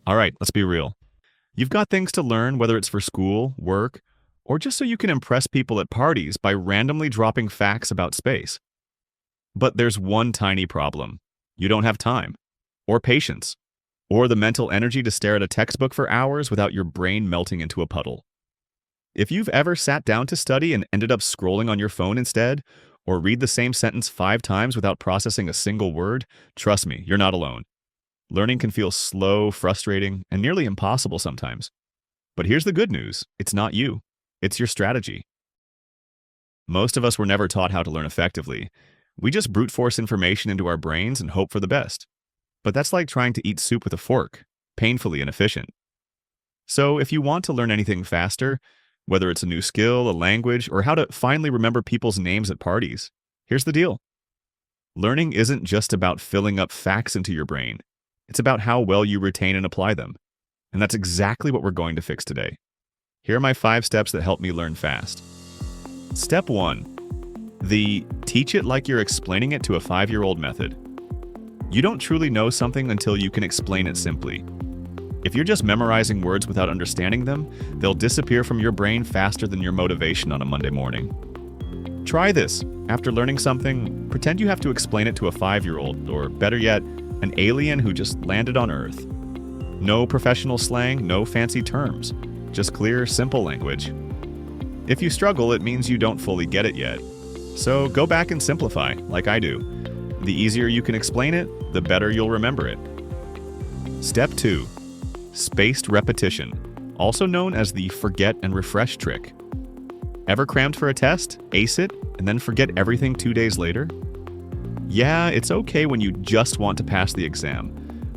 All right, let's be real. You've got things to learn, whether it's for school, work, or just so you can impress people at parties by randomly dropping facts about space. But there's one tiny problem. You don't have time, or patience, or the mental energy to stare at a textbook for hours without your brain melting into a puddle. If you've ever sat down to study and ended up scrolling on your phone instead, or read the same sentence 5 times without processing a single word, trust me, you're not alone. Learning can feel slow, frustrating, and nearly impossible sometimes. But here's the good news, it's not you, it's your strategy. Most of us were never taught how to learn effectively. We just brute force information into our brains and hope for the best. But that's like trying to eat soup with a fork, painfully inefficient. So if you want to learn anything faster, whether it's a new skill, a language, or how to finally remember people's names at parties, here's the deal. Learning isn't just about filling up facts into your brain. It's about how well you retain and apply them. And that's exactly what we're going to fix today. Here are my 5 steps that help me learn fast. Step 1. The teach it like you're explaining it to a 5-year-old method. You don't truly know something until you can explain it simply. If you're just memorizing words without understanding them, they'll disappear from your brain faster than your motivation on a Monday morning. Try this. After learning something, pretend you have to explain it to a 5-year-old, or better yet, an alien who just landed on Earth. No professional slang, no fancy terms, just clear, simple language. If you struggle, it means you don't fully get it yet. So go back and simplify, like I do. The easier you can explain it, the better you'll remember it. Step 2. Spaced repetition, also known as the forget and refresh trick. Ever crammed for a test, ace it, and then forget everything 2 days later? Yeah, it's okay when you just want to pass the exam,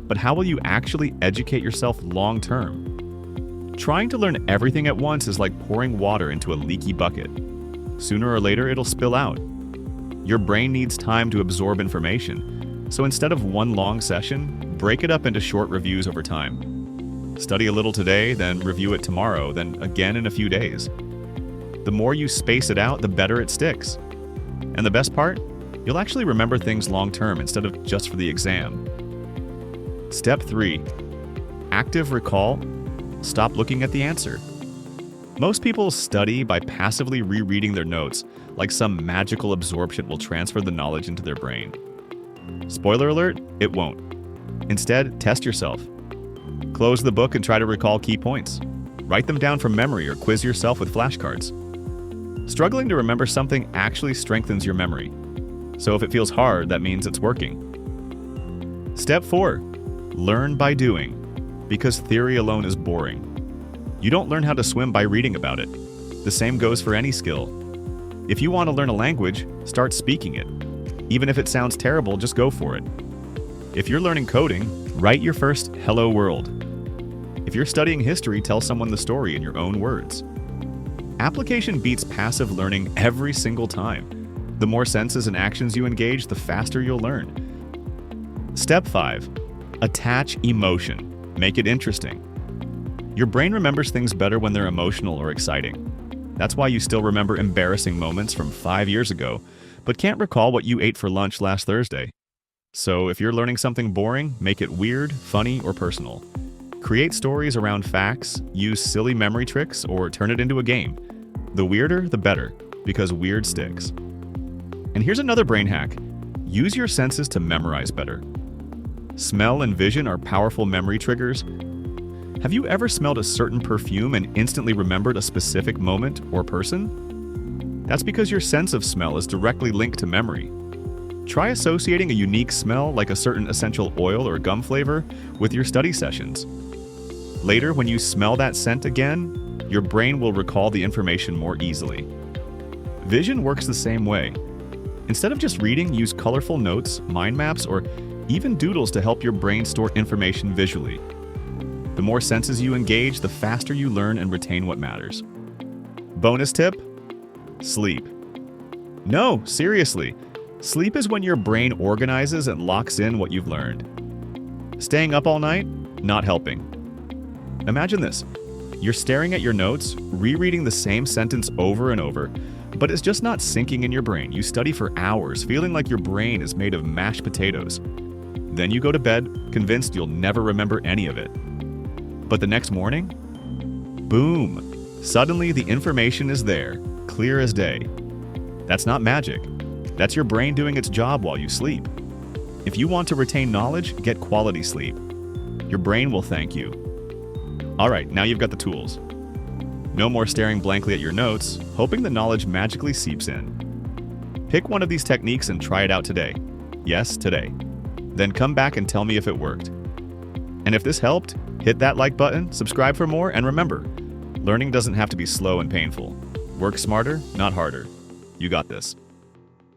but how will you actually educate yourself long term? Trying to learn everything at once is like pouring water into a leaky bucket. Sooner or later, it'll spill out. Your brain needs time to absorb information, so instead of one long session, break it up into short reviews over time. Study a little today, then review it tomorrow, then again in a few days. The more you space it out, the better it sticks. And the best part? You'll actually remember things long term instead of just for the exam. Step 3. Active recall. Stop looking at the answer. Most people study by passively rereading their notes, like some magical absorption will transfer the knowledge into their brain. Spoiler alert, it won't. Instead, test yourself. Close the book and try to recall key points. Write them down from memory or quiz yourself with flashcards. Struggling to remember something actually strengthens your memory. So if it feels hard, that means it's working. Step 4. Learn by doing, because theory alone is boring. You don't learn how to swim by reading about it. The same goes for any skill. If you want to learn a language, start speaking it. Even if it sounds terrible, just go for it. If you're learning coding, write your first "Hello World." If you're studying history, tell someone the story in your own words. Application beats passive learning every single time. The more senses and actions you engage, the faster you'll learn. Step 5. Attach emotion. Make it interesting. Your brain remembers things better when they're emotional or exciting. That's why you still remember embarrassing moments from 5 years ago, but can't recall what you ate for lunch last Thursday. So if you're learning something boring, make it weird, funny, or personal. Create stories around facts, use silly memory tricks, or turn it into a game. The weirder, the better, because weird sticks. And here's another brain hack. Use your senses to memorize better. Smell and vision are powerful memory triggers. Have you ever smelled a certain perfume and instantly remembered a specific moment or person? That's because your sense of smell is directly linked to memory. Try associating a unique smell, like a certain essential oil or gum flavor, with your study sessions. Later, when you smell that scent again, your brain will recall the information more easily. Vision works the same way. Instead of just reading, use colorful notes, mind maps, or even doodles to help your brain store information visually. The more senses you engage, the faster you learn and retain what matters. Bonus tip: sleep. No, seriously. Sleep is when your brain organizes and locks in what you've learned. Staying up all night? Not helping. Imagine this. You're staring at your notes, rereading the same sentence over and over, but it's just not sinking in your brain. You study for hours, feeling like your brain is made of mashed potatoes. Then you go to bed, convinced you'll never remember any of it. But the next morning, boom! Suddenly the information is there, clear as day. That's not magic. That's your brain doing its job while you sleep. If you want to retain knowledge, get quality sleep. Your brain will thank you. All right, now you've got the tools. No more staring blankly at your notes, hoping the knowledge magically seeps in. Pick one of these techniques and try it out today. Yes, today. Then come back and tell me if it worked. And if this helped, hit that like button, subscribe for more, and remember, learning doesn't have to be slow and painful. Work smarter, not harder. You got this.